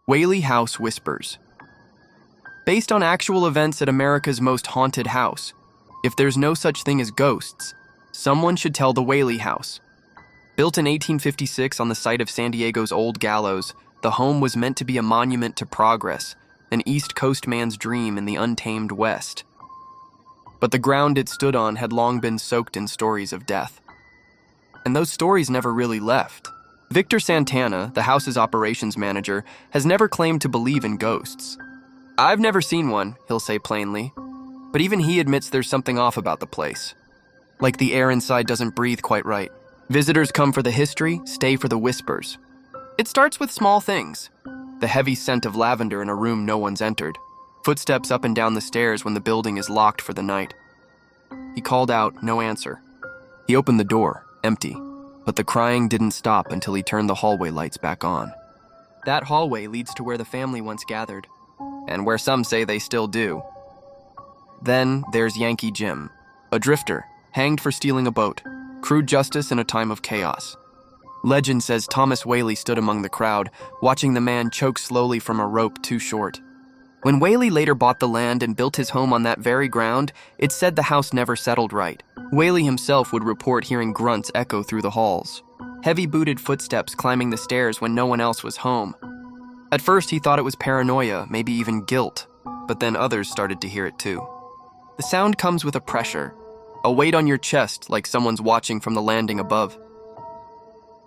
Whaley House Whispers. Based on actual events at America's most haunted house, if there's no such thing as ghosts, someone should tell the Whaley House. Built in 1856 on the site of San Diego's Old Gallows, the home was meant to be a monument to progress, an East Coast man's dream in the untamed West. But the ground it stood on had long been soaked in stories of death. And those stories never really left. Victor Santana, the house's operations manager, has never claimed to believe in ghosts. "I've never seen one," he'll say plainly, but even he admits there's something off about the place. Like the air inside doesn't breathe quite right. Visitors come for the history, stay for the whispers. It starts with small things. The heavy scent of lavender in a room no one's entered. Footsteps up and down the stairs when the building is locked for the night. He called out, no answer. He opened the door, empty. But the crying didn't stop until he turned the hallway lights back on. That hallway leads to where the family once gathered, and where some say they still do. Then there's Yankee Jim, a drifter, hanged for stealing a boat, crude justice in a time of chaos. Legend says Thomas Whaley stood among the crowd, watching the man choke slowly from a rope too short. When Whaley later bought the land and built his home on that very ground, it's said the house never settled right. Whaley himself would report hearing grunts echo through the halls. Heavy-booted footsteps climbing the stairs when no one else was home. At first he thought it was paranoia, maybe even guilt, but then others started to hear it too. The sound comes with a pressure, a weight on your chest like someone's watching from the landing above.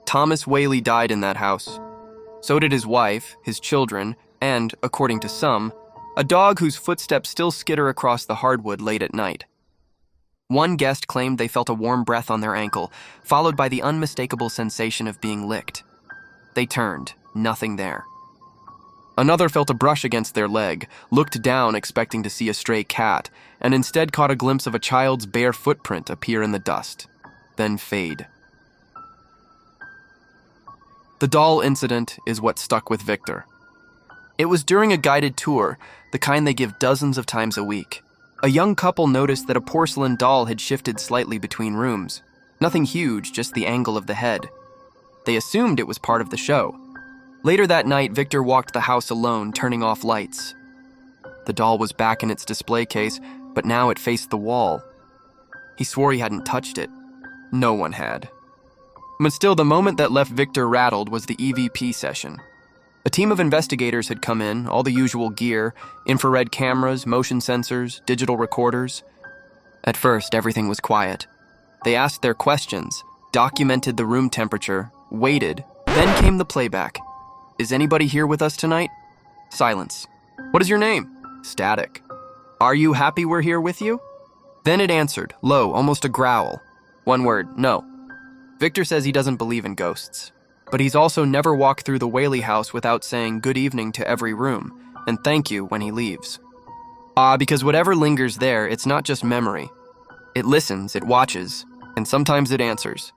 Thomas Whaley died in that house. So did his wife, his children, and, according to some, a dog whose footsteps still skitter across the hardwood late at night. One guest claimed they felt a warm breath on their ankle, followed by the unmistakable sensation of being licked. They turned, nothing there. Another felt a brush against their leg, looked down expecting to see a stray cat, and instead caught a glimpse of a child's bare footprint appear in the dust, then fade. The doll incident is what stuck with Victor. It was during a guided tour, the kind they give dozens of times a week. A young couple noticed that a porcelain doll had shifted slightly between rooms. Nothing huge, just the angle of the head. They assumed it was part of the show. Later that night, Victor walked the house alone, turning off lights. The doll was back in its display case, but now it faced the wall. He swore he hadn't touched it. No one had. But still, the moment that left Victor rattled was the EVP session. A team of investigators had come in, all the usual gear, infrared cameras, motion sensors, digital recorders. At first, everything was quiet. They asked their questions, documented the room temperature, waited, then came the playback. "Is anybody here with us tonight?" Silence. "What is your name?" Static. "Are you happy we're here with you?" Then it answered, low, almost a growl. One word, "No." Victor says he doesn't believe in ghosts. But he's also never walked through the Whaley house without saying good evening to every room, and thank you when he leaves. Because whatever lingers there, it's not just memory. It listens, it watches, and sometimes it answers.